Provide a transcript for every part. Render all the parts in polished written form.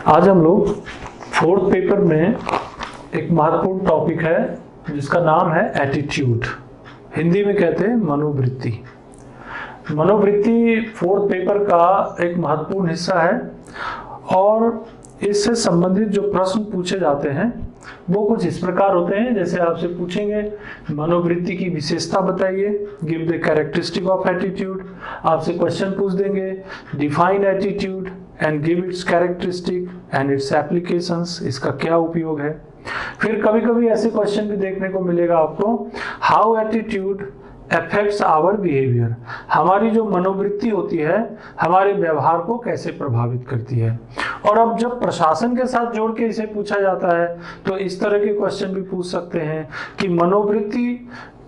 आज हम लोग फोर्थ पेपर में एक महत्वपूर्ण टॉपिक है जिसका नाम है एटीट्यूड। हिंदी में कहते हैं मनोवृत्ति। मनोवृत्ति फोर्थ पेपर का एक महत्वपूर्ण हिस्सा है और इससे संबंधित जो प्रश्न पूछे जाते हैं वो कुछ इस प्रकार होते हैं। जैसे आपसे पूछेंगे मनोवृत्ति की विशेषता बताइए, give the characteristic of attitude. आपसे क्वेश्चन पूछ देंगे define attitude and give its characteristic and it's applications, इसका क्या उपयोग है। फिर कभी कभी ऐसे क्वेश्चन भी देखने को मिलेगा आपको, how attitude affects our behaviour, हमारी जो मनोवृत्ति होती है हमारे व्यवहार को कैसे प्रभावित करती है। और अब जब प्रशासन के साथ जोड़ के इसे पूछा जाता है तो इस तरह के क्वेश्चन भी पूछ सकते हैं कि मनोवृत्ति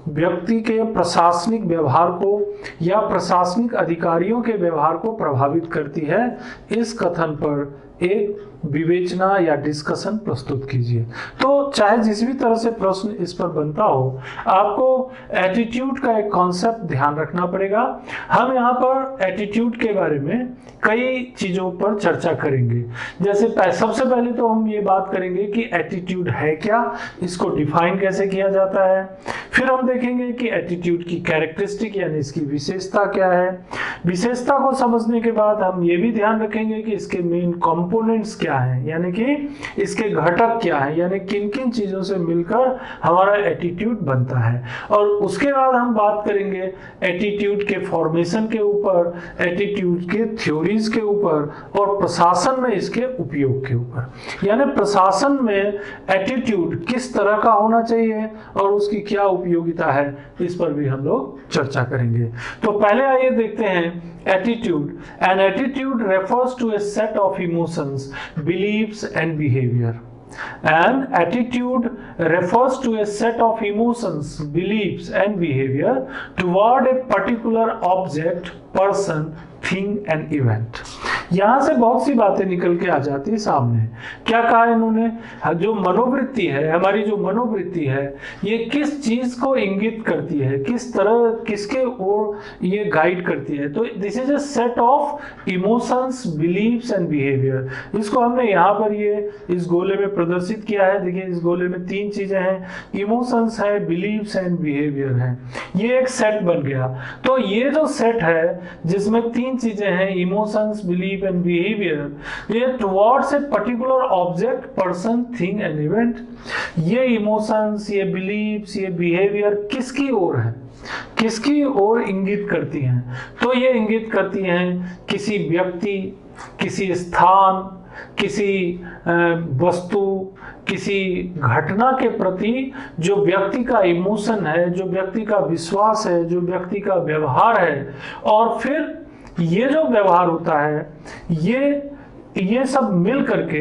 व्यक्ति के प्रशासनिक व्यवहार को या प्रशासनिक अधिकारियों के व्यवहार को प्रभावित करती है। इस कथन पर एक विवेचना या डिस्कशन प्रस्तुत कीजिए। तो चाहे जिस भी तरह से प्रश्न इस पर बनता हो, आपको एटीट्यूड का एक कॉन्सेप्ट ध्यान रखना पड़ेगा। हम यहाँ पर एटीट्यूड के बारे में कई चीजों पर चर्चा करेंगे। जैसे सबसे पहले तो हम ये बात करेंगे कि एटीट्यूड है क्या, इसको डिफाइन कैसे किया जाता है। फिर हम देखेंगे कि एटीट्यूड की कैरेक्टरिस्टिक यानी इसकी विशेषता क्या है। विशेषता को समझने के बाद हम ये भी ध्यान रखेंगे कि इसके मेन कंपोनेंट्स क्या हैं, यानी कि इसके घटक क्या हैं, यानी किन किन चीजों से मिलकर हमारा एटीट्यूड बनता है। और उसके बाद हम बात करेंगे एटीट्यूड के फॉर्मेशन के ऊपर, एटीट्यूड के थ्योरीज के ऊपर और प्रशासन में इसके उपयोग के ऊपर। यानी प्रशासन में एटीट्यूड किस तरह का होना चाहिए और उसकी क्या उपयोगिता है, इस पर भी हम लोग चर्चा करेंगे। तो पहले आइए देखते हैं attitude. An attitude refers to a set of emotions, beliefs and behavior. An attitude refers to a set of emotions, beliefs and behavior toward a particular object, person, thing and event. यहां से बहुत सी बातें निकल के आ जाती है सामने। क्या कहा इन्होंने, जो मनोवृत्ति है, हमारी जो मनोवृत्ति है ये किस चीज को इंगित करती है, किस तरह किसके ओर ये गाइड करती है। तो this is a set of emotions, beliefs and behaviour. इसको हमने यहाँ पर ये इस गोले में प्रदर्शित किया है। देखिए इस गोले में तीन चीजें हैं, इमोशंस है, बिलीव्स एंड बिहेवियर है। ये एक सेट बन गया। तो ये जो सेट है जिसमें तीन चीजें हैं, इमोशंस, बिलीव and behavior, ये towards a particular object, person, thing and event। ये इमोशंस, ये बिलीव्स, ये बिहेवियर किसकी ओर है, किसकी ओर इंगित करती हैं। तो ये इंगित करती हैं किसी व्यक्ति, किसी स्थान, किसी वस्तु, किसी घटना के प्रति जो व्यक्ति का इमोशन है, जो व्यक्ति का विश्वास है, जो व्यक्ति का व्यवहार है। और फिर ये जो व्यवहार होता है ये सब मिल करके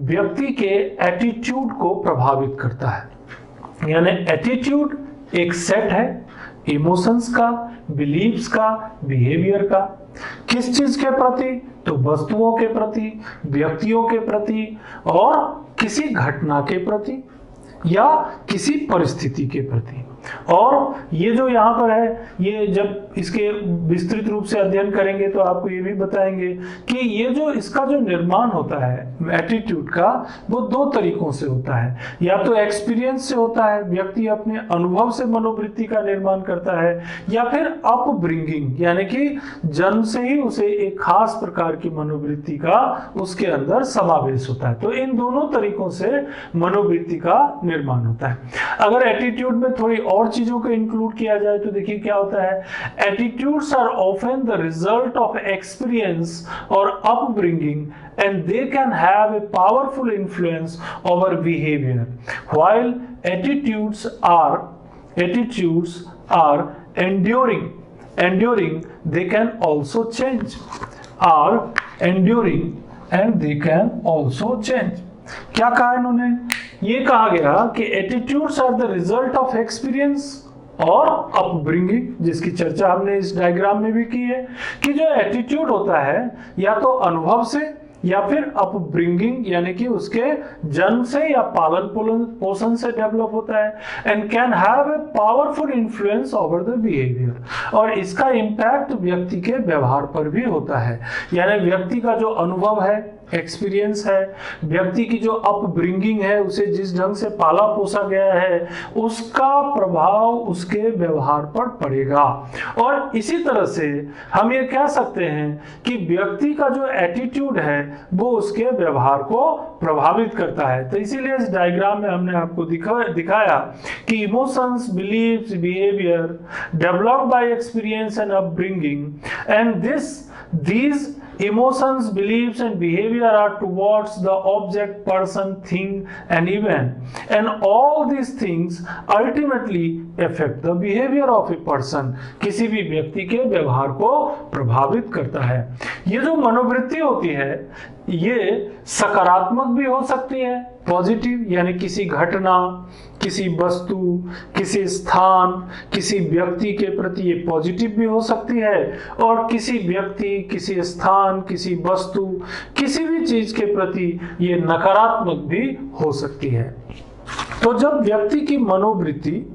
व्यक्ति के एटीट्यूड को प्रभावित करता है। यानी एटीट्यूड एक सेट है इमोशंस का, बिलीव्स का, बिहेवियर का। किस चीज के प्रति, तो वस्तुओं के प्रति, व्यक्तियों के प्रति और किसी घटना के प्रति या किसी परिस्थिति के प्रति। और ये जो यहाँ पर है, ये जब इसके विस्तृत रूप से अध्ययन करेंगे तो आपको ये भी बताएंगे कि ये जो इसका जो निर्माण होता है एटीट्यूड का, वो दो तरीकों से होता है। या तो एक्सपीरियंस से होता है, व्यक्ति अपने अनुभव से मनोवृत्ति का निर्माण करता है, या फिर अपब्रिंगिंग यानी कि जन्म से ही उसे एक खास प्रकार की मनोवृत्ति का उसके अंदर समावेश होता है। तो इन दोनों तरीकों से मनोवृत्ति का निर्माण होता है। अगर एटीट्यूड में थोड़ी और चीजों को इंक्लूड किया जाए तो देखिए क्या होता है, attitudes are often the result of experience और upbringing and they can have a powerful influence over behavior, while attitudes are enduring they can also change, and they can also change। क्या कहा इन्होंने, ये कहा गया कि attitudes are the result of experience और upbringing, जिसकी चर्चा हमने इस डायग्राम में भी की है कि जो एटीट्यूड होता है या तो अनुभव से या फिर अपब्रिंगिंग यानी कि उसके जन्म से या पालन पोषण से डेवलप होता है, and can have a powerful influence over the behaviour, और इसका इम्पैक्ट व्यक्ति के व्यवहार पर भी होता है। यानी व्यक्ति का जो अनुभव है एक्सपीरियंस है, व्यक्ति की जो अपब्रिंगिंग है, उसे जिस ढंग से पाला पोसा गया है, उसका प्रभाव उसके व्यवहार पर पड़ेगा। और इसी तरह से हम ये कह सकते हैं कि व्यक्ति का जो एटीट्यूड है वो उसके व्यवहार को प्रभावित करता है। तो इसीलिए इस डायग्राम में हमने आपको दिखाया कि emotions, beliefs, behaviour developed by experience and upbringing, and these emotions, beliefs and behavior are towards the object, person, thing and event, and all these things ultimately affect the behavior of a person। किसी भी व्यक्ति के व्यवहार को प्रभावित करता है। ये जो मनोवृत्ति होती है ये सकारात्मक भी हो सकती है, पॉजिटिव, यानी किसी घटना, किसी वस्तु, किसी स्थान, किसी व्यक्ति के प्रति ये पॉजिटिव भी हो सकती है, और किसी व्यक्ति, किसी स्थान, किसी वस्तु, किसी भी चीज के प्रति ये नकारात्मक भी हो सकती है। तो जब व्यक्ति की मनोवृत्ति,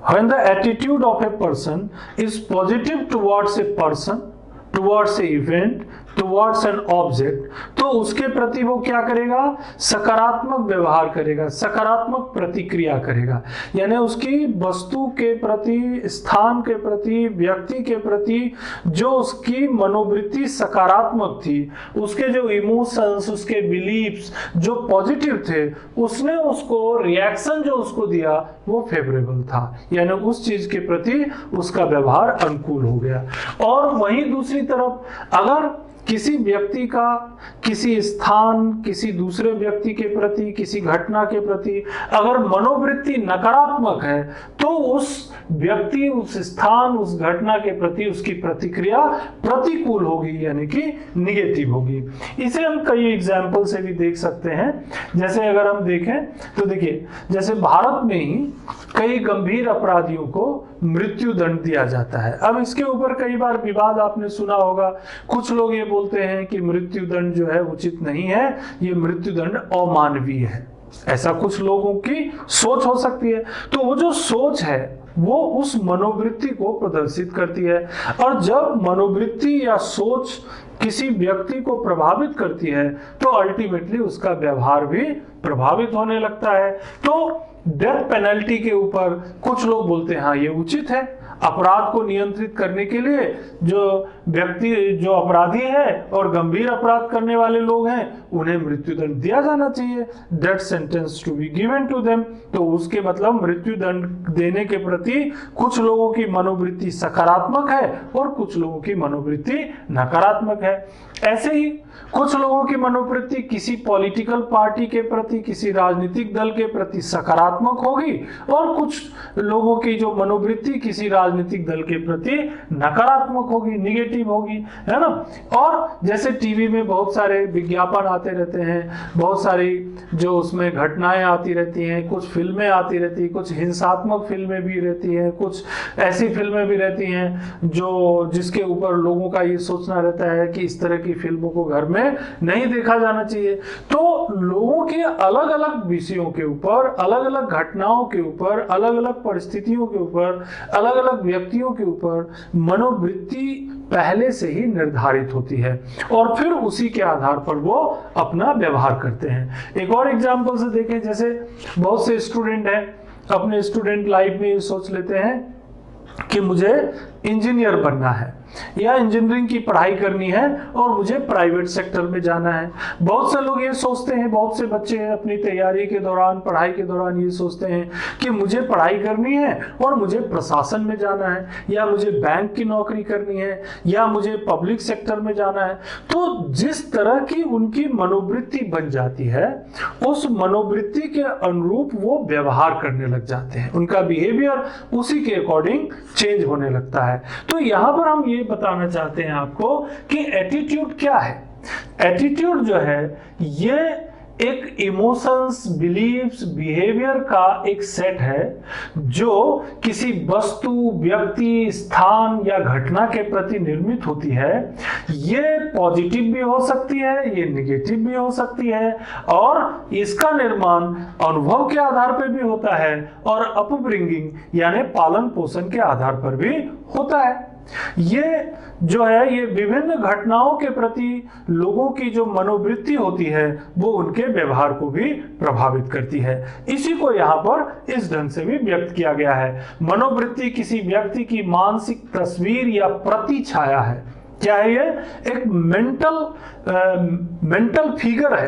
when the attitude of a person is positive towards a person, towards a event, towards an object, तो उसके प्रति वो क्या करेगा? सकारात्मक व्यवहार करेगा, सकारात्मक प्रतिक्रिया करेगा। यानी उसकी वस्तु के प्रति, स्थान के प्रति, व्यक्ति के प्रति जो उसकी मनोवृत्ति सकारात्मक थी, उसके जो इमोशंस, उसके बिलीव्स जो पॉजिटिव थे, उसने उसको रिएक्शन जो उसको दिया वो फेवरेबल था, यानी उस चीज के प्रति उसका व्यवहार अनुकूल हो गया। और वहीं दूसरी तरफ अगर किसी व्यक्ति का, किसी स्थान, किसी दूसरे व्यक्ति के प्रति, किसी घटना के प्रति अगर मनोवृत्ति नकारात्मक है, तो उस व्यक्ति, उस स्थान, उस घटना के प्रति उसकी प्रतिक्रिया प्रतिकूल होगी, यानी कि निगेटिव होगी। इसे हम कई एग्जाम्पल से भी देख सकते हैं। जैसे अगर हम देखें तो देखिए, जैसे भारत में ही कई गंभीर अपराधियों को मृत्यु दंड दिया जाता है। अब इसके ऊपर कई बार विवाद आपने सुना होगा। कुछ लोग ये बोलते हैं कि मृत्यु दंड जो है उचित नहीं है, ये मृत्यु दंड अमानवीय है, ऐसा कुछ लोगों की सोच हो सकती है। तो वो जो सोच है वो उस मनोवृत्ति को प्रदर्शित करती है, और जब मनोवृत्ति या सोच किसी व्यक्ति को प्रभावित करती है तो अल्टीमेटली उसका व्यवहार भी प्रभावित होने लगता है। तो डेथ पेनल्टी के ऊपर कुछ लोग बोलते हैं हाँ ये उचित है, अपराध को नियंत्रित करने के लिए जो व्यक्ति, जो अपराधी है और गंभीर अपराध करने वाले लोग हैं उन्हें मृत्यु दंड दिया जाना चाहिए, death sentence to be given to them. तो उसके मतलब मृत्यु दंड देने के प्रति कुछ लोगों की मनोवृत्ति सकारात्मक है और कुछ लोगों की मनोवृत्ति नकारात्मक है। ऐसे ही कुछ लोगों की मनोवृत्ति किसी पॉलिटिकल पार्टी के प्रति, किसी राजनीतिक दल के प्रति सकारात्मक होगी, और कुछ लोगों की जो मनोवृत्ति किसी राजनीतिक दल के प्रति नकारात्मक होगी, निगेटिव होगी, है ना। और जैसे टीवी में बहुत सारे विज्ञापन आते रहते हैं, बहुत सारी जो उसमें घटनाएं आती रहती हैं, कुछ फिल्में आती रहती हैं, कुछ हिंसात्मक फिल्में भी रहती हैं, कुछ ऐसी फिल्में भी रहती हैं जो जिसके ऊपर लोगों का ये सोचना रहता है कि इस तरह की फिल्मों को घर में नहीं देखा जाना चाहिए। तो लोगों के अलग अलग विषयों के ऊपर, अलग अलग घटनाओं के ऊपर, अलग अलग परिस्थितियों के ऊपर, अलग अलग व्यक्तियों के ऊपर मनोवृत्ति पहले से ही निर्धारित होती है, और फिर उसी के आधार पर वो अपना व्यवहार करते हैं। एक और एग्जांपल से देखें, जैसे बहुत से स्टूडेंट हैं अपने स्टूडेंट लाइफ में ये सोच लेते हैं कि मुझे इंजीनियर बनना है या इंजीनियरिंग की पढ़ाई करनी है और मुझे प्राइवेट सेक्टर में जाना है। बहुत से लोग ये सोचते हैं, बहुत से बच्चे अपनी तैयारी के दौरान, पढ़ाई के दौरान ये सोचते हैं कि मुझे पढ़ाई करनी है और मुझे प्रशासन में जाना है, या मुझे बैंक की नौकरी करनी है, या मुझे पब्लिक सेक्टर में जाना है। तो जिस तरह की उनकी मनोवृत्ति बन जाती है, उस मनोवृत्ति के अनुरूप वो व्यवहार करने लग जाते हैं, उनका बिहेवियर उसी के अकॉर्डिंग चेंज होने लगता है। तो यहाँ पर हम ये बताना चाहते हैं आपको कि एटीट्यूड क्या है। एटीट्यूड जो है ये एक इमोशंस, बिलीव्स, बिहेवियर का एक सेट है जो किसी वस्तु, व्यक्ति, स्थान या घटना के प्रति निर्मित होती है। ये पॉजिटिव भी हो सकती है, ये निगेटिव भी हो सकती है, और इसका निर्माण अनुभव के आधार पर भी होता है और अपब्रिंगिंग यानी पालन पोषण के आधार पर भी होता है। ये जो है ये विभिन्न घटनाओं के प्रति लोगों की जो मनोवृत्ति होती है वो उनके व्यवहार को भी प्रभावित करती है। इसी को यहाँ पर इस ढंग से भी व्यक्त किया गया है। मनोवृत्ति किसी व्यक्ति की मानसिक तस्वीर या प्रतिछाया है। क्या है ये? एक मेंटल फिगर है,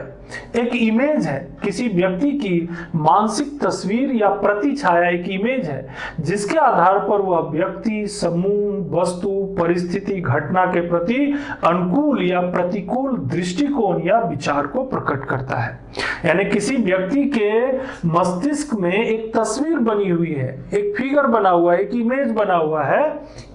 एक इमेज है, किसी व्यक्ति की मानसिक तस्वीर या प्रतिछाया एक इमेज है जिसके आधार पर वह व्यक्ति समूह, वस्तु, परिस्थिति, घटना के प्रति अनुकूल या प्रतिकूल दृष्टिकोण या विचार को प्रकट करता है। यानी किसी व्यक्ति के मस्तिष्क में एक तस्वीर बनी हुई है, एक फिगर बना हुआ है, एक इमेज बना हुआ है।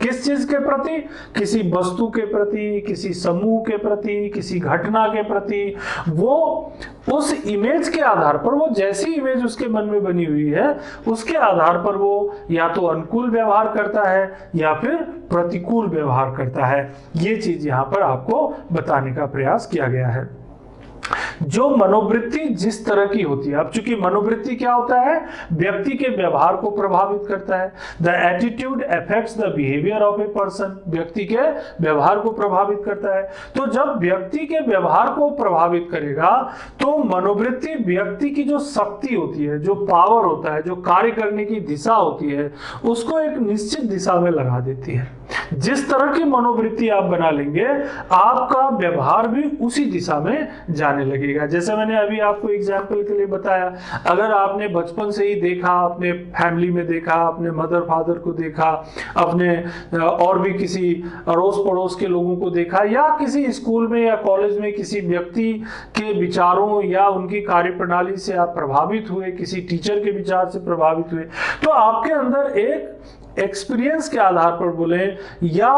किस चीज के प्रति? किसी वस्तु के प्रति, किसी समूह के प्रति, किसी घटना के प्रति। वो उस इमेज के आधार पर, वो जैसी इमेज उसके मन में बनी हुई है उसके आधार पर वो या तो अनुकूल व्यवहार करता है या फिर प्रतिकूल व्यवहार करता है। ये चीज यहाँ पर आपको बताने का प्रयास किया गया है। जो मनोवृत्ति जिस तरह की होती है, अब चूंकि मनोवृत्ति क्या होता है? व्यक्ति के व्यवहार को प्रभावित करता है। The attitude affects the behaviour of a person, व्यक्ति के व्यवहार को प्रभावित करता है। तो जब व्यक्ति के व्यवहार को प्रभावित करेगा तो मनोवृत्ति व्यक्ति की जो शक्ति होती है, जो पावर होता है, जो कार्य करने की दिशा होती है, उसको एक निश्चित दिशा में लगा देती है। जिस तरह की मनोवृत्ति आप बना लेंगे आपका व्यवहार भी उसी दिशा में जाने लगेगा। जैसे मैंने अभी आपको एग्जाम्पल के लिए बताया, अगर आपने बचपन से ही देखा, अपने फैमिली में देखा, अपने मदर फादर को देखा, अपने और भी किसी अड़ोस पड़ोस के लोगों को देखा, या किसी स्कूल में या कॉलेज में किसी व्यक्ति के विचारों या उनकी कार्यप्रणाली से आप प्रभावित हुए, किसी टीचर के विचार से प्रभावित हुए, तो आपके अंदर एक एक्सपीरियंस के आधार पर बोले या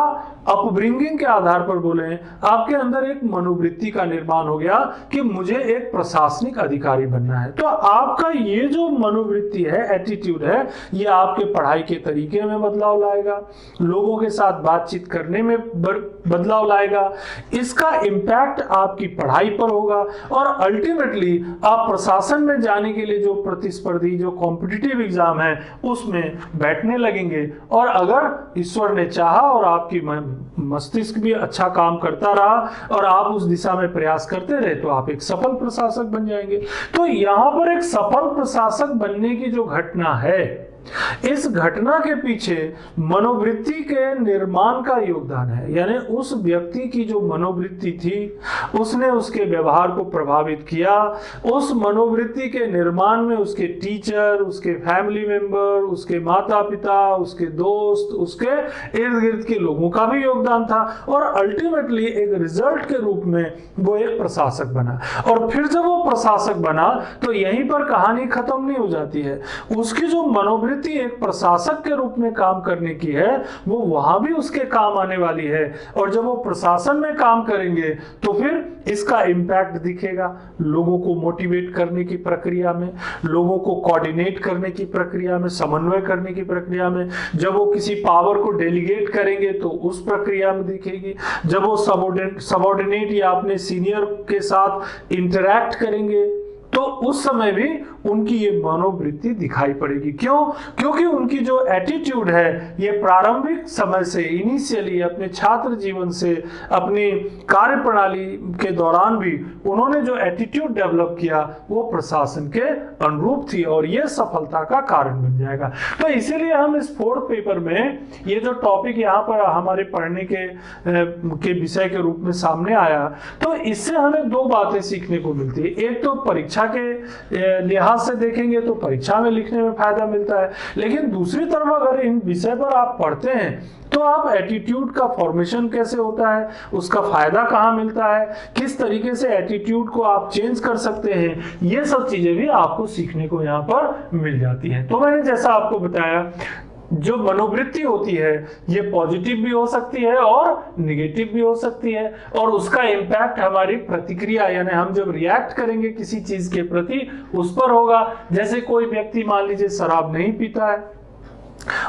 अपब्रिंगिंग के आधार पर बोले, आपके अंदर एक मनोवृत्ति का निर्माण हो गया कि मुझे एक प्रशासनिक अधिकारी बनना है। तो आपका ये जो मनोवृत्ति है, एटीट्यूड है, ये आपके पढ़ाई के तरीके में बदलाव लाएगा, लोगों के साथ बातचीत करने में बदलाव लाएगा, इसका इम्पैक्ट आपकी पढ़ाई पर होगा और अल्टीमेटली आप प्रशासन में जाने के लिए जो प्रतिस्पर्धी, जो कॉम्पिटिटिव एग्जाम है उसमें बैठने लगेंगे। और अगर ईश्वर ने चाहा और आपकी मस्तिष्क भी अच्छा काम करता रहा और आप उस दिशा में प्रयास करते रहे तो आप एक सफल प्रशासक बन जाएंगे। तो यहां पर एक सफल प्रशासक बनने की जो घटना है, इस घटना के पीछे मनोवृत्ति के निर्माण का योगदान है। यानी उस व्यक्ति की जो मनोवृत्ति थी उसने उसके व्यवहार को प्रभावित किया। उस मनोवृत्ति के निर्माण में उसके टीचर, उसके फैमिली मेंबर, उसके माता पिता, उसके दोस्त, उसके इर्द गिर्द के लोगों का भी योगदान था और अल्टीमेटली एक रिजल्ट के रूप में वो एक प्रशासक बना। और फिर जब वो प्रशासक बना तो यहीं पर कहानी खत्म नहीं हो जाती है। उसकी जो मनोवृत्ति एक प्रशासक के रूप में काम करने की है वो वहां भी उसके काम आने वाली है। और जब वो प्रशासन में काम करेंगे तो फिर इसका इम्पैक्ट दिखेगा लोगों को मोटिवेट करने की प्रक्रिया में, लोगों को कोऑर्डिनेट करने की प्रक्रिया में, समन्वय करने की प्रक्रिया में। जब वो किसी पावर को डेलीगेट करेंगे तो उस प्रक्रिया में दिखेगी। जब वो सबऑर्डिनेट या अपने सीनियर के साथ इंटरैक्ट करेंगे तो उस समय भी उनकी ये मनोवृत्ति दिखाई पड़ेगी। क्यों? क्योंकि उनकी जो एटीट्यूड है ये प्रारंभिक समय से, इनिशियली अपने छात्र जीवन से, अपनी कार्य प्रणाली के दौरान भी उन्होंने जो एटीट्यूड डेवलप किया वो प्रशासन के अनुरूप थी और ये सफलता का कारण बन जाएगा। तो इसीलिए हम इस 4th पेपर में ये जो टॉपिक यहाँ पर हमारे पढ़ने के विषय के रूप में सामने आया, तो इससे हमें 2 बातें सीखने को मिलती है। एक तो परीक्षा के लिहाज से देखेंगे तो परीक्षा में लिखने में फायदा मिलता है, लेकिन दूसरी तरफ अगर इन विषय पर आप पढ़ते हैं तो आप एटीट्यूड का फॉर्मेशन कैसे होता है, उसका फायदा कहाँ मिलता है, किस तरीके से एटीट्यूड को आप चेंज कर सकते हैं, ये सब चीजें भी आपको सीखने को यहाँ पर मिल जाती हैं। तो मैंने जैसा आपको बताया जो मनोवृत्ति होती है ये पॉजिटिव भी हो सकती है और निगेटिव भी हो सकती है और उसका इम्पैक्ट हमारी प्रतिक्रिया यानी हम जब रिएक्ट करेंगे किसी चीज के प्रति उस पर होगा। जैसे कोई व्यक्ति मान लीजिए शराब नहीं पीता है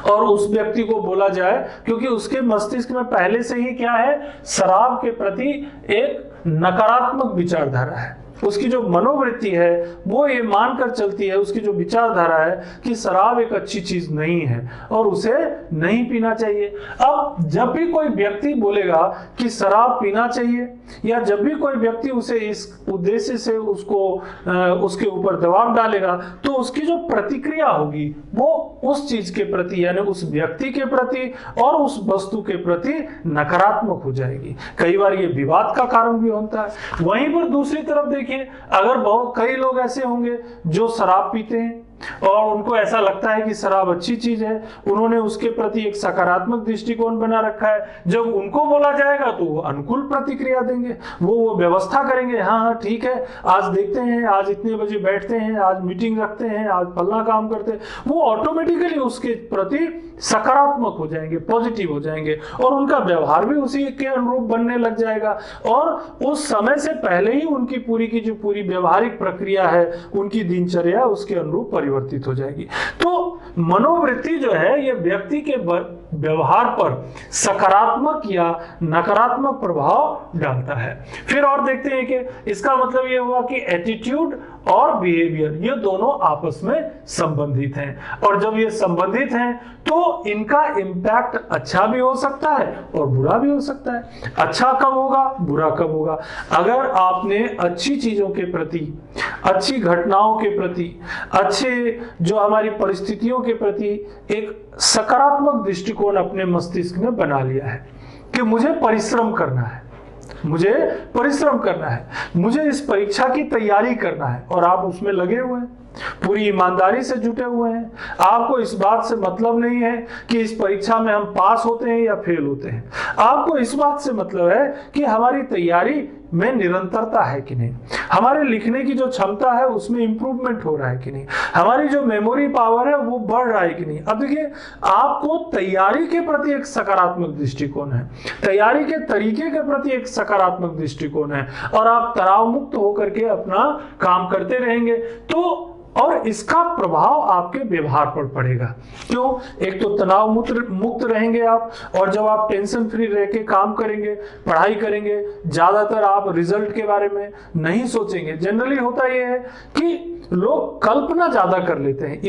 और उस व्यक्ति को बोला जाए, क्योंकि उसके मस्तिष्क में पहले से ही क्या है, शराब के प्रति एक नकारात्मक विचारधारा है, उसकी जो मनोवृत्ति है वो ये मानकर चलती है, उसकी जो विचारधारा है कि शराब एक अच्छी चीज नहीं है और उसे नहीं पीना चाहिए। अब जब भी कोई व्यक्ति बोलेगा कि शराब पीना चाहिए, या जब भी कोई व्यक्ति उसे इस उद्देश्य से उसके ऊपर दबाव डालेगा, तो उसकी जो प्रतिक्रिया होगी वो उस चीज के प्रति यानी उस व्यक्ति के प्रति और उस वस्तु के प्रति नकारात्मक हो जाएगी। कई बार ये विवाद का कारण भी होता है। वहीं पर दूसरी तरफ देखिए, अगर कई लोग ऐसे होंगे जो शराब पीते हैं और उनको ऐसा लगता है कि शराब अच्छी चीज है, उन्होंने उसके प्रति एक सकारात्मक दृष्टिकोण बना रखा है। जब उनको बोला जाएगा तो वो अनुकूल प्रतिक्रिया देंगे, वो व्यवस्था करेंगे, हाँ हाँ ठीक है, आज देखते हैं, आज इतने बजे बैठते हैं, आज मीटिंग रखते हैं, आज फलना काम करते हैं। वो ऑटोमेटिकली उसके प्रति सकारात्मक हो जाएंगे, पॉजिटिव हो जाएंगे और उनका व्यवहार भी उसी के अनुरूप बनने लग जाएगा और उस समय से पहले ही उनकी पूरी की जो पूरी व्यवहारिक प्रक्रिया है, उनकी दिनचर्या उसके अनुरूप परिवर्तित हो जाएगी। तो मनोवृत्ति जो है ये व्यक्ति के व्यवहार पर सकारात्मक या नकारात्मक प्रभाव डालता है। फिर और देखते हैं कि इसका मतलब ये हुआ कि एटीट्यूड और बिहेवियर ये दोनों आपस में संबंधित हैं और जब ये संबंधित हैं तो इनका इम्पैक्ट अच्छा भी हो सकता है और बुरा भी हो सकता है। अच्छा कब होगा, बुरा कब होगा? अगर आपने अच्छी चीजों के प्रति, अच्छी घटनाओं के प्रति, अच्छे जो हमारी परिस्थितियों के प्रति एक सकारात्मक दृष्टिकोण अपने मस्तिष्क में बना लिया है कि मुझे परिश्रम करना है, मुझे परिश्रम करना है, मुझे इस परीक्षा की तैयारी करना है और आप उसमें लगे हुए हैं, पूरी ईमानदारी से जुटे हुए हैं, आपको इस बात से मतलब नहीं है कि इस परीक्षा में हम पास होते हैं या फेल होते हैं, आपको इस बात से मतलब है कि हमारी तैयारी में निरंतरता है कि नहीं, हमारे लिखने की जो क्षमता है उसमें इंप्रूवमेंट हो रहा है कि नहीं, हमारी जो मेमोरी पावर है वो बढ़ रहा है कि नहीं। अब देखिए, आपको तैयारी के प्रति एक सकारात्मक दृष्टिकोण है, तैयारी के तरीके के प्रति एक सकारात्मक दृष्टिकोण है और आप तनाव मुक्त होकर के अपना काम करते रहेंगे तो और इसका प्रभाव आपके व्यवहार पर पड़ेगा। क्यों? एक तो तनाव मुक्त रहेंगे आप और जब आप टेंशन फ्री रह के काम करेंगे, पढ़ाई करेंगे, ज्यादातर आप रिजल्ट के बारे में नहीं सोचेंगे। जनरली होता यह है कि लोग कल्पना ज्यादा कर लेते हैं,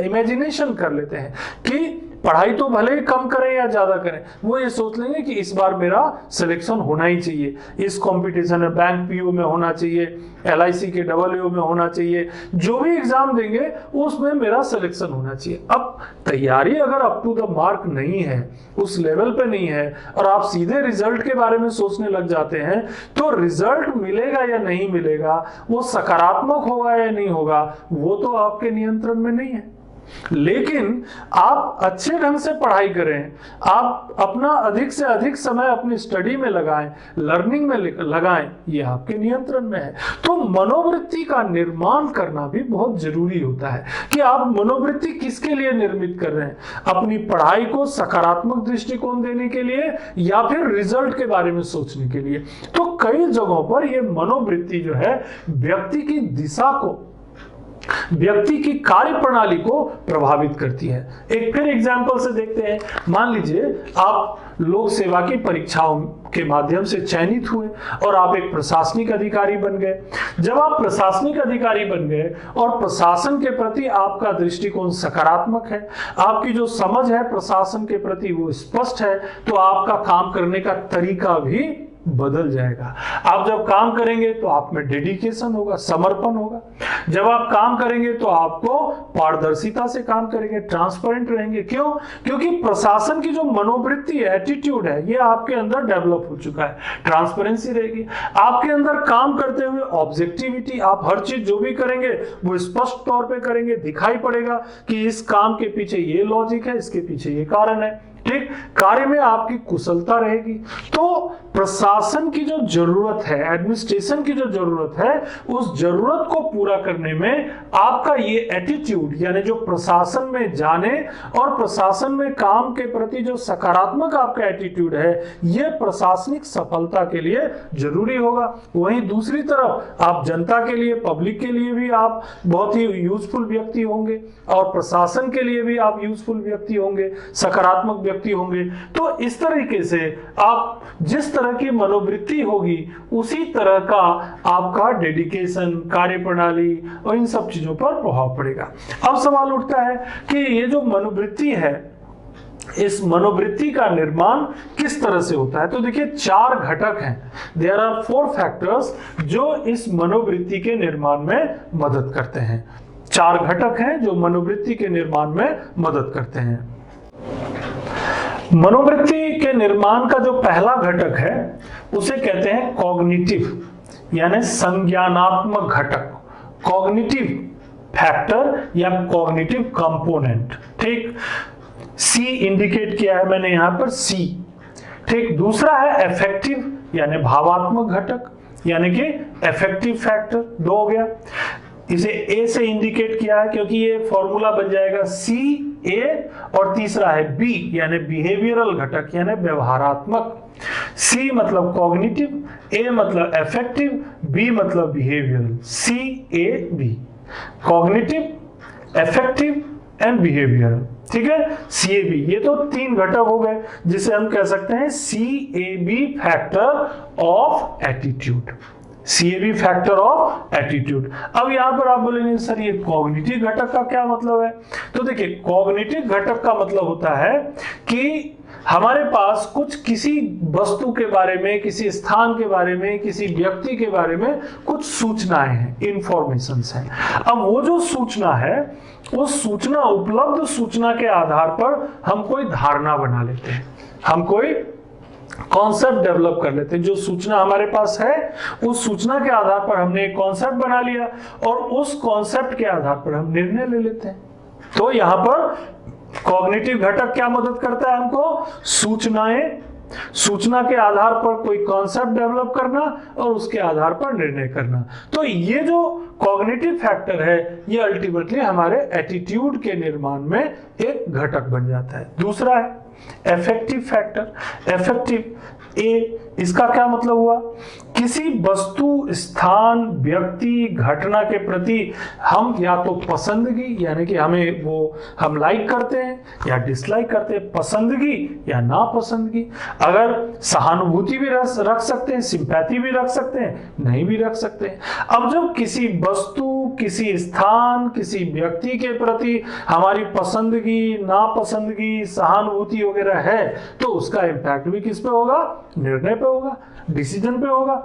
इमेजिनेशन कर लेते हैं कि पढ़ाई तो भले ही कम करें या ज्यादा करें, वो ये सोच लेंगे कि इस बार मेरा सिलेक्शन होना ही चाहिए, इस कंपटीशन में बैंक पीओ में होना चाहिए, LIC के AAO में होना चाहिए, जो भी एग्जाम देंगे उसमें मेरा सिलेक्शन होना चाहिए। अब तैयारी अगर अप टू द मार्क नहीं है, उस लेवल पे नहीं है और आप सीधे रिजल्ट के बारे में सोचने लग जाते हैं तो रिजल्ट मिलेगा या नहीं मिलेगा, वो सकारात्मक होगा या नहीं होगा, वो तो आपके नियंत्रण में नहीं है। लेकिन आप अच्छे ढंग से पढ़ाई करें, आप अपना अधिक से अधिक समय अपनी स्टडी में लगाएं, लर्निंग में लगाएं, ये आपके नियंत्रण में है। तो मनोवृत्ति का निर्माण करना भी बहुत जरूरी होता है कि आप मनोवृत्ति किसके लिए निर्मित कर रहे हैं, अपनी पढ़ाई को सकारात्मक दृष्टिकोण देने के लिए या फिर रिजल्ट के बारे में सोचने के लिए। तो कई जगहों पर यह मनोवृत्ति जो है व्यक्ति की दिशा को, व्यक्ति की कार्य प्रणाली को प्रभावित करती है। एक फिर एग्जांपल से देखते हैं। मान लीजिए आप लोक सेवा की परीक्षाओं के माध्यम से चयनित हुए और आप एक प्रशासनिक अधिकारी बन गए। जब आप प्रशासनिक अधिकारी बन गए और प्रशासन के प्रति आपका दृष्टिकोण सकारात्मक है, आपकी जो समझ है प्रशासन के प्रति वो स्पष्ट है, तो आपका काम करने का तरीका भी बदल जाएगा। आप जब काम करेंगे तो आप में डेडिकेशन होगा, समर्पण होगा। जब आप काम करेंगे तो आपको पारदर्शिता से काम करेंगे, ट्रांसपेरेंट रहेंगे। क्यों? क्योंकि प्रशासन की जो मनोवृत्ति है, एटीट्यूड है, ये आपके अंदर डेवलप हो चुका है। ट्रांसपेरेंसी रहेगी आपके अंदर, काम करते हुए ऑब्जेक्टिविटी, आप हर चीज जो भी करेंगे वो स्पष्ट तौर पे करेंगे, दिखाई पड़ेगा कि इस काम के पीछे ये लॉजिक है, इसके पीछे ये कारण है। ठीक, कार्य में आपकी कुशलता रहेगी। तो प्रशासन की जो जरूरत है, एडमिनिस्ट्रेशन की जो जरूरत है, उस जरूरत को पूरा करने में आपका ये एटीट्यूड, यानी जो प्रशासन में जाने और प्रशासन में काम के प्रति जो सकारात्मक आपका एटीट्यूड है, ये प्रशासनिक सफलता के लिए जरूरी होगा। वहीं दूसरी तरफ आप जनता के लिए, पब्लिक के लिए भी आप बहुत ही यूजफुल व्यक्ति होंगे और प्रशासन के लिए भी आप यूजफुल व्यक्ति होंगे, सकारात्मक व्यक्ति होंगे। तो इस तरीके से आप जिस तरह की मनोवृत्ति होगी उसी तरह का आपका डेडिकेशन, कार्यप्रणाली और इन सब चीजों पर प्रभाव पड़ेगा। अब सवाल उठता है कि ये जो मनोवृत्ति है, इस मनोवृत्ति का निर्माण किस तरह से होता है। तो देखिए 4 घटक हैं, देयर आर 4 फैक्टर्स जो इस मनोवृत्ति के निर्माण में मदद करते हैं। 4 घटक हैं जो मनोवृत्ति के निर्माण में मदद करते हैं। मनोवृत्ति के निर्माण का जो पहला घटक है उसे कहते हैं कॉग्निटिव, यानी संज्ञानात्मक घटक, कॉग्निटिव फैक्टर या कॉग्निटिव कंपोनेंट। ठीक, सी इंडिकेट किया है मैंने यहां पर, सी। ठीक, दूसरा है अफेक्टिव यानी भावात्मक घटक, यानी कि अफेक्टिव फैक्टर, 2 हो गया। इसे ए से इंडिकेट किया है क्योंकि ये फॉर्मूला बन जाएगा सी ए, और तीसरा है बी यानी बिहेवियरल घटक यानी व्यवहारात्मक। सी मतलब कॉग्निटिव, ए मतलब अफेक्टिव, बी मतलब behavioural. C A B, cognitive, affective and behavioural. ठीक है, सी ए बी, ये तो 3 घटक हो गए जिसे हम कह सकते हैं C A B factor of attitude, CAB factor of attitude. अब यहां पर आप बोलेंगे सर ये कॉग्निटिव घटक का क्या मतलब है। तो देखिए कॉग्निटिव घटक का मतलब होता है कि हमारे पास कुछ किसी वस्तु के बारे में, किसी स्थान के बारे में, किसी व्यक्ति के बारे में कुछ सूचनाएं हैं, इंफॉर्मेशंस हैं। अब वो जो सूचना है, उस सूचना, उपलब्ध सूचना के आधार पर हम कोई धारणा बना लेते हैं, हम कोई कॉन्सेप्ट डेवलप कर लेते हैं। जो सूचना हमारे पास है उस सूचना के आधार पर हमने एक कॉन्सेप्ट बना लिया और उस कॉन्सेप्ट के आधार पर हम निर्णय ले लेते हैं। तो यहां पर कॉग्निटिव घटक क्या मदद करता है हमको, सूचनाएं, सूचना के आधार पर कोई कॉन्सेप्ट डेवलप करना और उसके आधार पर निर्णय करना। तो ये जो कॉग्निटिव फैक्टर है ये अल्टीमेटली हमारे एटीट्यूड के निर्माण में एक घटक बन जाता है। दूसरा है अफेक्टिव फैक्टर। अफेक्टिव ए, इसका क्या मतलब हुआ, किसी वस्तु, स्थान, व्यक्ति, घटना के प्रति हम या तो पसंदगी यानी कि हमें वो हम लाइक करते हैं या डिसलाइक करते हैं, पसंदगी या नापसंदगी। अगर सहानुभूति भी रख सकते हैं, सिंपैथी भी रख सकते हैं, नहीं भी रख सकते हैं। अब जब किसी वस्तु, किसी स्थान, किसी व्यक्ति के प्रति हमारी पसंदगी, नापसंदगी, सहानुभूति वगैरह है तो उसका इम्पैक्ट भी किस पे होगा, निर्णय पे होगा, डिसीजन पे होगा।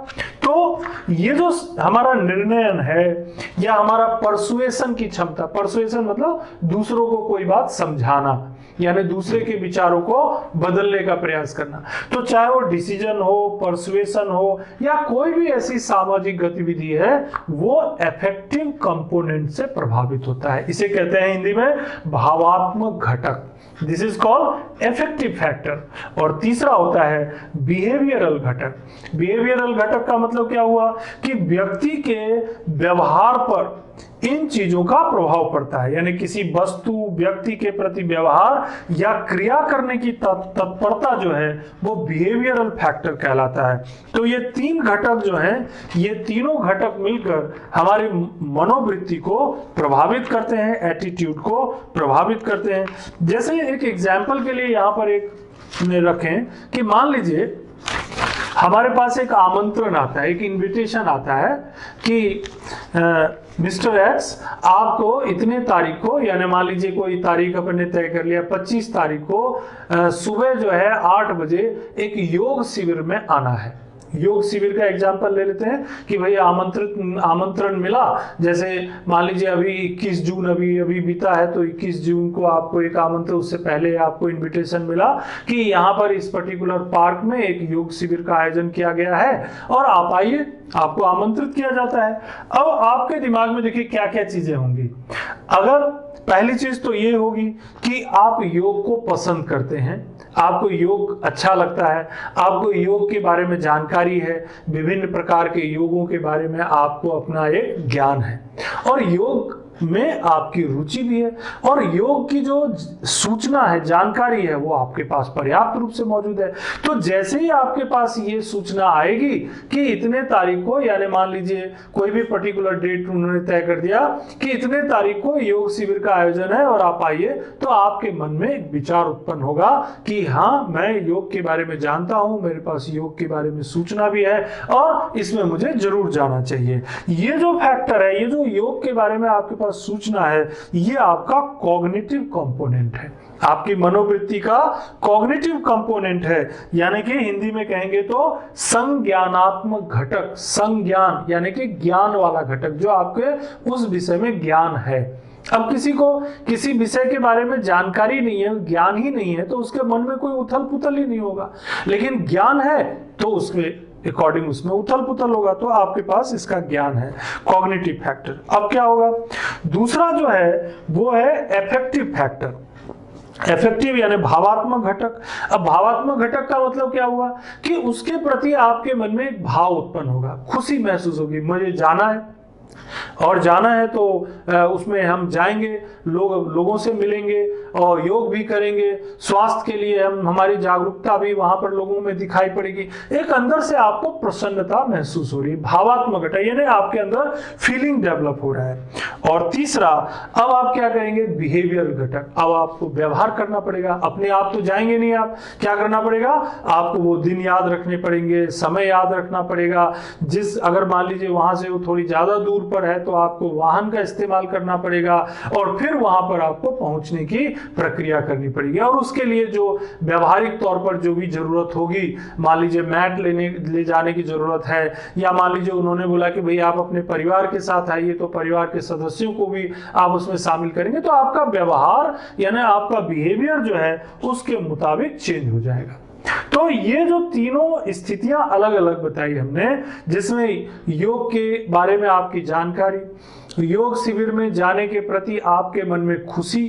तो ये जो हमारा निर्णय है या हमारा परसुएशन की क्षमता, परसुएशन मतलब दूसरों को कोई बात समझाना यानी दूसरे के विचारों को बदलने का प्रयास करना। तो चाहे वो डिसीजन हो, परसुएशन हो या कोई भी ऐसी सामाजिक गतिविधि है, वो अफेक्टिव कंपोनेंट से प्रभावित होता है। इसे कहते हैं हिंदी में भावात्मक घटक। This is called affective factor. और तीसरा होता है बिहेवियरल घटक। बिहेवियरल घटक का मतलब क्या हुआ कि व्यक्ति के व्यवहार पर इन चीजों का प्रभाव पड़ता है, यानी किसी वस्तु, व्यक्ति के प्रति व्यवहार या क्रिया करने की तत्परता जो है वो बिहेवियरल फैक्टर कहलाता है। तो ये 3 घटक जो हैं, ये तीनों घटक मिलकर हमारी मनोवृत्ति को प्रभावित करते हैं, एटीट्यूड को प्रभावित करते हैं। जैसे एक एग्जाम्पल के लिए यहाँ पर एक रखें कि मान लीजिए हमारे पास एक आमंत्रण आता है, एक इनविटेशन आता है कि मिस्टर एक्स आपको इतने तारीख को, यानी मान लीजिए कोई तारीख अपन ने तय कर लिया 25 तारीख को सुबह जो है 8 बजे एक योग शिविर में आना है। योग शिविर का एग्जांपल ले लेते हैं कि भाई आमंत्रण मिला। जैसे मान लीजिए अभी 21 जून अभी बीता है, तो 21 जून को आपको एक आमंत्रण, उससे पहले आपको इनविटेशन मिला कि यहाँ पर इस पर्टिकुलर पार्क में एक योग शिविर का आयोजन किया गया है और आप आइए, आपको आमंत्रित किया जाता है। अब आपके दिमाग में देखिए क्या क्या चीजें होंगी। अगर पहली चीज तो ये होगी कि आप योग को पसंद करते हैं, आपको योग अच्छा लगता है, आपको योग के बारे में जानकारी है, विभिन्न प्रकार के योगों के बारे में आपको अपना एक ज्ञान है और योग में आपकी रुचि भी है और योग की जो सूचना है, जानकारी है, वो आपके पास पर्याप्त रूप से मौजूद है। तो जैसे ही आपके पास ये सूचना आएगी कि इतने तारीख को, यानी मान लीजिए कोई भी पर्टिकुलर डेट उन्होंने तय कर दिया कि इतने तारीख को योग शिविर का आयोजन है और आप आइए, तो आपके मन में एक विचार उत्पन्न होगा कि हाँ, मैं योग के बारे में जानता हूं, मेरे पास योग के बारे में सूचना भी है और इसमें मुझे जरूर जाना चाहिए। ये जो फैक्टर है, ये जो योग के बारे में आपके पास सूचना है, ये आपका कॉग्निटिव कंपोनेंट है, आपकी मनोवृत्ति का कॉग्निटिव कंपोनेंट है, यानी कि हिंदी में कहेंगे तो संज्ञानात्मक घटक। संज्ञान यानी कि ज्ञान वाला घटक, जो आपके उस विषय में ज्ञान है। अब किसी को किसी विषय के बारे में जानकारी नहीं है, ज्ञान ही नहीं है, तो उसके मन में कोई उथल पुथल ही नहीं होगा। लेकिन ज्ञान है तो उसके अकॉर्डिंग उसमें उथल पुथल होगा। तो आपके पास इसका ज्ञान है, कॉग्निटिव फैक्टर। अब क्या होगा, दूसरा जो है वो है अफेक्टिव फैक्टर। अफेक्टिव यानी भावात्मक घटक। अब भावात्मक घटक का मतलब क्या हुआ कि उसके प्रति आपके मन में एक भाव उत्पन्न होगा, खुशी महसूस होगी, मुझे जाना है और जाना है तो उसमें हम जाएंगे, लोगों से मिलेंगे और योग भी करेंगे, स्वास्थ्य के लिए हमारी जागरूकता भी वहां पर लोगों में दिखाई पड़ेगी। एक अंदर से आपको प्रसन्नता महसूस हो रही है, भावात्मक घटक, यानी आपके अंदर फीलिंग डेवलप हो रहा है। और तीसरा, अब आप क्या करेंगे, बिहेवियर घटक। अब आपको व्यवहार करना पड़ेगा, अपने आप तो जाएंगे नहीं, आप क्या करना पड़ेगा, आपको वो दिन याद रखने पड़ेंगे, समय याद रखना पड़ेगा। अगर मान लीजिए वहां से वो थोड़ी ज्यादा दूर पर है तो आपको वाहन का इस्तेमाल करना पड़ेगा और फिर वहां पर आपको पहुंचने की प्रक्रिया करनी पड़ेगी। और उसके लिए जो व्यवहारिक तौर पर जो भी जरूरत होगी, मान लीजिए मैट ले जाने की जरूरत है, या मान लीजिए उन्होंने बोला कि भाई आप अपने परिवार के साथ आइए, तो परिवार के सदस्यों को भी आप उसमें शामिल करेंगे, तो आपका व्यवहार यानी आपका बिहेवियर जो है उसके मुताबिक चेंज हो जाएगा। तो ये जो तीनों स्थितियां अलग अलग बताई हमने, जिसमें योग के बारे में आपकी जानकारी, योग शिविर में जाने के प्रति आपके मन में खुशी,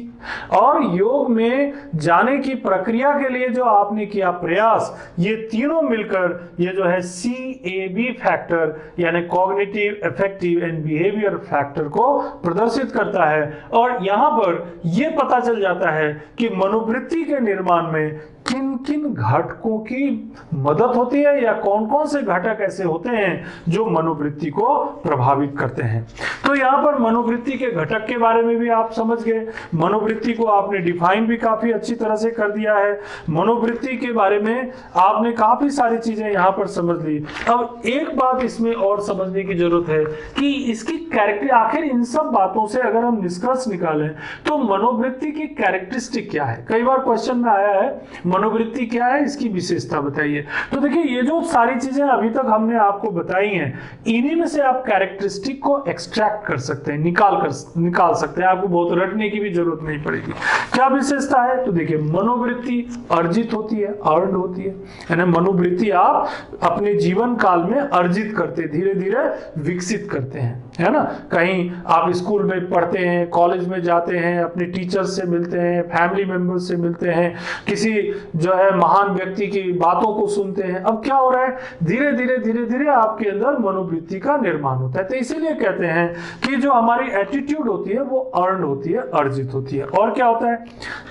और योग में जाने की प्रक्रिया के लिए जो आपने किया प्रयास, ये तीनों मिलकर ये जो है CAB फैक्टर यानी cognitive, affective and behaviour factor को प्रदर्शित करता है। और यहां पर यह पता चल जाता है कि मनोवृत्ति के निर्माण में किन किन घटकों की मदद होती है, या कौन कौन से घटक ऐसे होते हैं जो मनोवृत्ति को प्रभावित करते हैं। तो यहाँ पर मनोवृत्ति के घटक के बारे में भी आप समझ गए, मनोवृत्ति को आपने डिफाइन भी काफी अच्छी तरह से कर दिया है, मनोवृत्ति के बारे में आपने काफी सारी चीजें यहाँ पर समझ ली। अब एक बात इसमें और समझने की जरूरत है कि इसकी कैरेक्टर, आखिर इन सब बातों से अगर हम निष्कर्ष निकालें तो मनोवृत्ति की कैरेक्टरिस्टिक क्या है। कई बार क्वेश्चन में आया है मनोवृत्ति क्या है, इसकी विशेषता बताइए। तो देखिए, ये जो सारी चीजें अभी तक हमने आपको बताई हैं, इन्हीं में से आप कैरेक्टरिस्टिक को एक्सट्रैक्ट कर सकते हैं, निकाल सकते हैं, आपको बहुत रटने की भी जरूरत नहीं पड़ेगी। क्या विशेषता है, तो देखिए, मनोवृत्ति अर्जित होती है, अर्न्ड होती है, यानी मनोवृत्ति आप अपने जीवन काल में अर्जित करते, धीरे धीरे विकसित करते हैं, है ना। कहीं आप स्कूल में पढ़ते हैं, कॉलेज में जाते हैं, अपने टीचर्स से मिलते हैं, फैमिली मेंबर्स से मिलते हैं, किसी जो है महान व्यक्ति की बातों को सुनते हैं। अब क्या हो रहा है, धीरे धीरे आपके अंदर मनोवृत्ति का निर्माण होता है। तो इसीलिए कहते हैं कि जो हमारी एटीट्यूड होती है वो अर्न होती है, अर्जित होती है। और क्या होता है,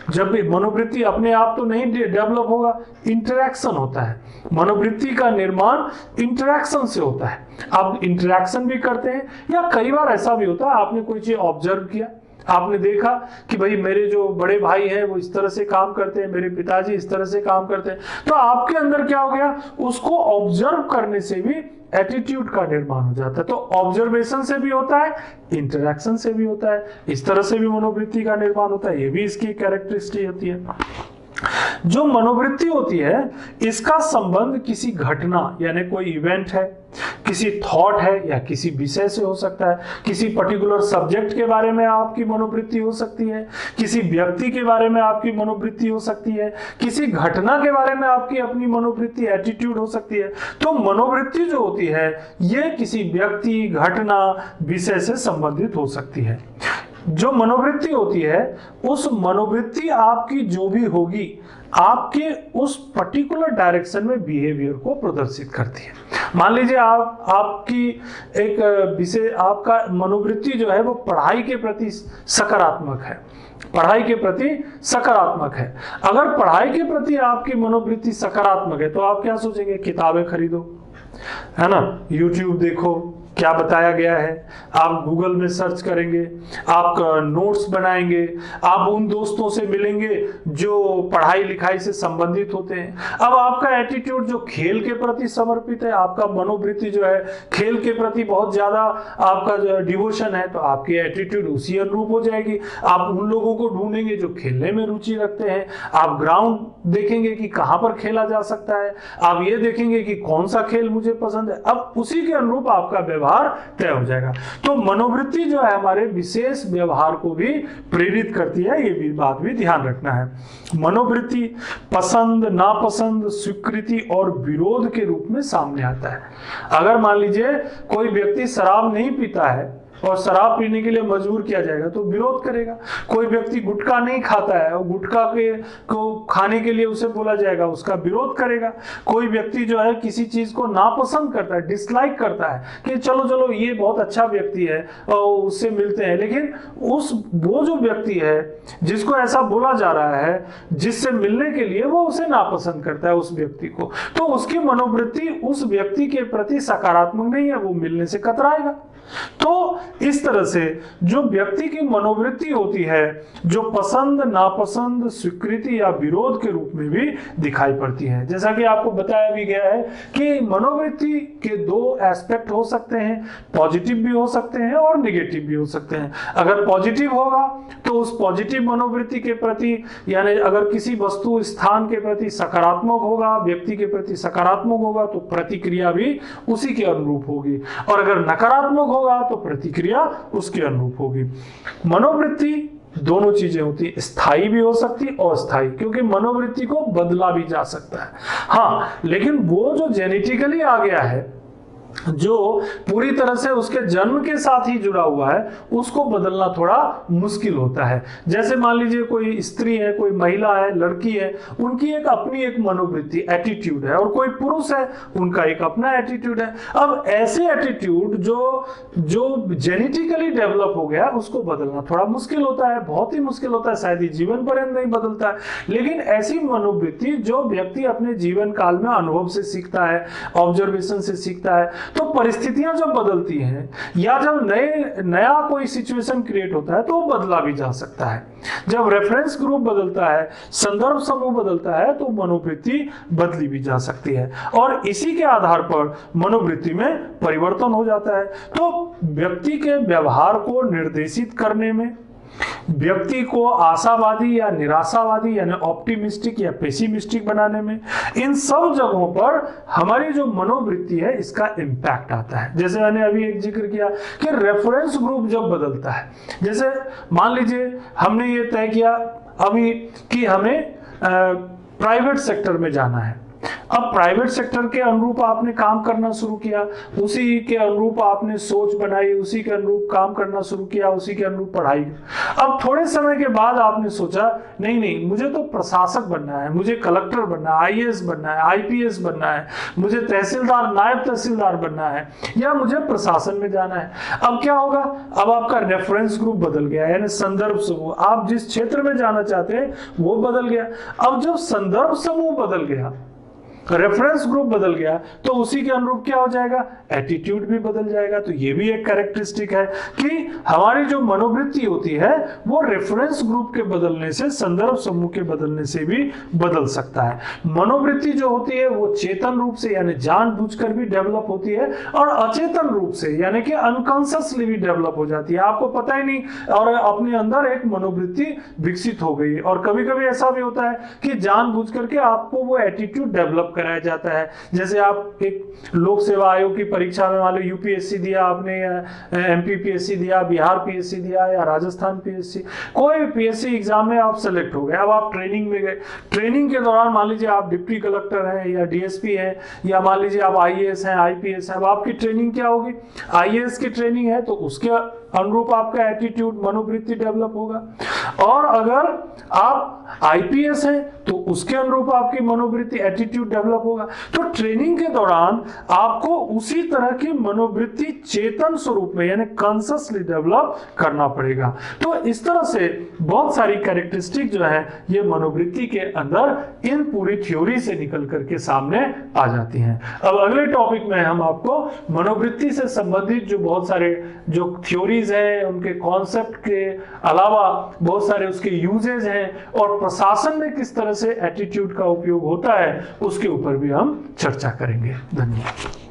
जब भी मनोवृत्ति अपने आप तो नहीं डेवलप होगा, इंटरेक्शन होता है। मनोवृत्ति का निर्माण इंटरेक्शन से होता है। आप इंटरेक्शन भी करते हैं, या कई बार ऐसा भी होता है आपने कोई चीज ऑब्जर्व किया, आपने देखा कि भाई मेरे जो बड़े भाई हैं वो इस तरह से काम करते हैं, मेरे पिताजी इस तरह से काम करते हैं, तो आपके अंदर क्या हो गया, उसको ऑब्जर्व करने से भी एटीट्यूड का निर्माण हो जाता है। तो ऑब्जर्वेशन से भी होता है, इंटरेक्शन से भी होता है, इस तरह से भी मनोवृत्ति का निर्माण होता है। ये भी इसकी कैरेक्टरिस्टिक होती है। जो मनोवृत्ति होती है, इसका संबंध किसी घटना यानी कोई इवेंट है, किसी थॉट है, या किसी विषय से हो सकता है, किसी पर्टिकुलर सब्जेक्ट के बारे में आपकी मनोवृत्ति हो सकती है, किसी व्यक्ति के बारे में आपकी मनोवृत्ति हो सकती है, किसी घटना के बारे में आपकी अपनी मनोवृत्ति, एटीट्यूड हो सकती है। तो मनोवृत्ति जो होती है ये किसी व्यक्ति, घटना, विषय से संबंधित हो सकती है। जो मनोवृत्ति होती है, उस मनोवृत्ति आपकी जो भी होगी, आपके उस पर्टिकुलर डायरेक्शन में बिहेवियर को प्रदर्शित करती है। मान लीजिए आपकी एक विषय, आपका मनोवृत्ति जो है वो पढ़ाई के प्रति सकारात्मक है, पढ़ाई के प्रति सकारात्मक है। अगर पढ़ाई के प्रति आपकी मनोवृत्ति सकारात्मक है तो आप क्या सोचेंगे? किताबें खरीदो, है ना, YouTube देखो क्या बताया गया है, आप गूगल में सर्च करेंगे, आप नोट्स बनाएंगे, आप उन दोस्तों से मिलेंगे जो पढ़ाई लिखाई से संबंधित होते हैं। अब आपका एटीट्यूड जो खेल के प्रति समर्पित है, आपका मनोवृत्ति जो है खेल के प्रति बहुत ज्यादा आपका जो डिवोशन है, तो आपकी एटीट्यूड उसी अनुरूप हो जाएगी। आप उन लोगों को ढूंढेंगे जो खेलने में रुचि रखते हैं, आप ग्राउंड देखेंगे कि कहां पर खेला जा सकता है, आप ये देखेंगे कि कौन सा खेल मुझे पसंद है। अब उसी के अनुरूप आपका व्यवहार तय हो जाएगा। तो मनोवृत्ति जो है हमारे विशेष व्यवहार को भी प्रेरित करती है, ये भी बात भी ध्यान रखना है। मनोवृत्ति पसंद, नापसंद, स्वीकृति और विरोध के रूप में सामने आता है। अगर मान लीजिए कोई व्यक्ति शराब नहीं पीता है और शराब पीने के लिए मजबूर किया जाएगा तो विरोध करेगा। कोई व्यक्ति गुटखा नहीं खाता है और गुटखा को खाने के लिए उसे बोला जाएगा, उसका विरोध करेगा। कोई व्यक्ति जो है किसी चीज को नापसंद करता है, डिसलाइक करता है कि चलो चलो ये बहुत अच्छा व्यक्ति है और उससे मिलते हैं, लेकिन वो जो व्यक्ति है जिसको ऐसा बोला जा रहा है, जिससे मिलने के लिए, वो उसे नापसंद करता है उस व्यक्ति को, तो उसकी मनोवृत्ति उस व्यक्ति के प्रति सकारात्मक नहीं है, वो मिलने से कतराएगा। तो इस तरह से जो व्यक्ति की मनोवृत्ति होती है, जो पसंद, नापसंद, स्वीकृति या विरोध के रूप में भी दिखाई पड़ती है। जैसा कि आपको बताया भी गया है कि मनोवृत्ति के दो एस्पेक्ट हो सकते हैं, पॉजिटिव भी हो सकते हैं और निगेटिव भी हो सकते हैं। अगर पॉजिटिव होगा तो उस पॉजिटिव मनोवृत्ति के प्रति, यानी अगर किसी वस्तु, स्थान के प्रति सकारात्मक होगा, व्यक्ति के प्रति सकारात्मक होगा, तो प्रतिक्रिया भी उसी के अनुरूप होगी, और अगर नकारात्मक होगा तो प्रतिक्रिया उसके अनुरूप होगी। मनोवृत्ति दोनों चीजें होती, स्थायी भी हो सकती और अस्थायी, क्योंकि मनोवृत्ति को बदला भी जा सकता है। हाँ, लेकिन वो जो जेनेटिकली आ गया है, जो पूरी तरह से उसके जन्म के साथ ही जुड़ा हुआ है, उसको बदलना थोड़ा मुश्किल होता है। जैसे मान लीजिए कोई स्त्री है, कोई महिला है, लड़की है, उनकी एक अपनी एक मनोवृत्ति, एटीट्यूड है, और कोई पुरुष है, उनका एक अपना एटीट्यूड है। अब ऐसे एटीट्यूड जो जेनेटिकली डेवलप हो गया, उसको बदलना थोड़ा मुश्किल होता है, बहुत ही मुश्किल होता है, शायद ही जीवन पर्यंत नहीं बदलता है। लेकिन ऐसी मनोवृत्ति जो व्यक्ति अपने जीवन काल में अनुभव से सीखता है, ऑब्जर्वेशन से सीखता है, तो परिस्थितियां जब बदलती हैं या जब नया कोई सिचुएशन क्रिएट होता है, तो वो बदला भी जा सकता है। जब रेफरेंस ग्रुप बदलता है, संदर्भ समूह बदलता है, तो मनोवृत्ति बदली भी जा सकती है, और इसी के आधार पर मनोवृत्ति में परिवर्तन हो जाता है। तो व्यक्ति के व्यवहार को निर्देशित करने में, व्यक्ति को आशावादी या निराशावादी यानी ऑप्टिमिस्टिक या पेसिमिस्टिक बनाने में, इन सब जगहों पर हमारी जो मनोवृत्ति है इसका इम्पैक्ट आता है। जैसे मैंने अभी एक जिक्र किया कि रेफरेंस ग्रुप जब बदलता है, जैसे मान लीजिए हमने ये तय किया अभी कि हमें प्राइवेट सेक्टर में जाना है। अब प्राइवेट सेक्टर के अनुरूप आपने काम करना शुरू किया, उसी के अनुरूप आपने सोच बनाई, उसी के अनुरूप काम करना शुरू किया, उसी के अनुरूप पढ़ाई। अब थोड़े समय के बाद आपने सोचा नहीं, मुझे तो प्रशासक बनना है, मुझे कलेक्टर बनना है, आईएएस बनना है, आईपीएस बनना है, मुझे तहसीलदार, नायब तहसीलदार बनना है, या मुझे प्रशासन में जाना है। अब क्या होगा? अब आपका रेफरेंस ग्रुप बदल गया, यानी संदर्भ समूह, आप जिस क्षेत्र में जाना चाहते हैं वो बदल गया। अब जब संदर्भ समूह बदल गया, रेफरेंस ग्रुप बदल गया, तो उसी के अनुरूप क्या हो जाएगा? एटीट्यूड भी बदल जाएगा। तो ये भी एक कैरेक्टरिस्टिक है कि हमारी जो मनोवृत्ति होती है वो रेफरेंस ग्रुप के बदलने से, संदर्भ समूह के बदलने से भी बदल सकता है। मनोवृत्ति जो होती है वो चेतन रूप से यानी जानबूझकर भी डेवलप होती है, और अचेतन रूप से यानी कि अनकॉन्शियसली भी डेवलप हो जाती है, आपको पता ही नहीं, और अपने अंदर एक मनोवृत्ति विकसित हो गई। और कभी कभी ऐसा भी होता है कि जानबूझ करके आपको वो एटीट्यूड डेवलप कराया जाता है। जैसे आप एक लोक सेवा आयोग की परीक्षा में मान लो यूपीएससी दिया आपने, या एमपीपीएससी दिया, बिहार पीएससी दिया, या राजस्थान पीएससी, कोई भी पीएससी एग्जाम में आप सेलेक्ट हो गए। अब आप ट्रेनिंग में गए, ट्रेनिंग के दौरान मान लीजिए आप डिप्टी कलेक्टर हैं या डीएसपी हैं, या मान लीजिए आप आईएएस हैं, आईपीएस हैं। अब आपकी ट्रेनिंग क्या होगी? आईएएस की ट्रेनिंग है तो उसके अनुरूप आपका एटीट्यूड मनोवृत्ति डेवलप होगा। और अगर आप आईपीएस हैं तो उसके अनुरूप आपकी मनोवृत्ति एटीट्यूड डेवलप होगा। तो ट्रेनिंग के दौरान आपको उसी तरह की मनोवृत्ति चेतन स्वरूप में यानी कॉन्शियसली डेवलप करना पड़ेगा। तो इस तरह से बहुत सारी कैरेक्टरिस्टिक जो है ये मनोवृत्ति के अंदर इन पूरी थ्योरी से निकल करके सामने आ जाती हैं। अब अगले टॉपिक में हम आपको मनोवृत्ति से संबंधित जो बहुत सारे जो थ्योरीज हैं उनके कॉन्सेप्ट के अलावा बहुत सारे उसके यूजेज हैं और प्रशासन में किस तरह से एटीट्यूड का उपयोग होता है उसके ऊपर भी हम चर्चा करेंगे। धन्यवाद।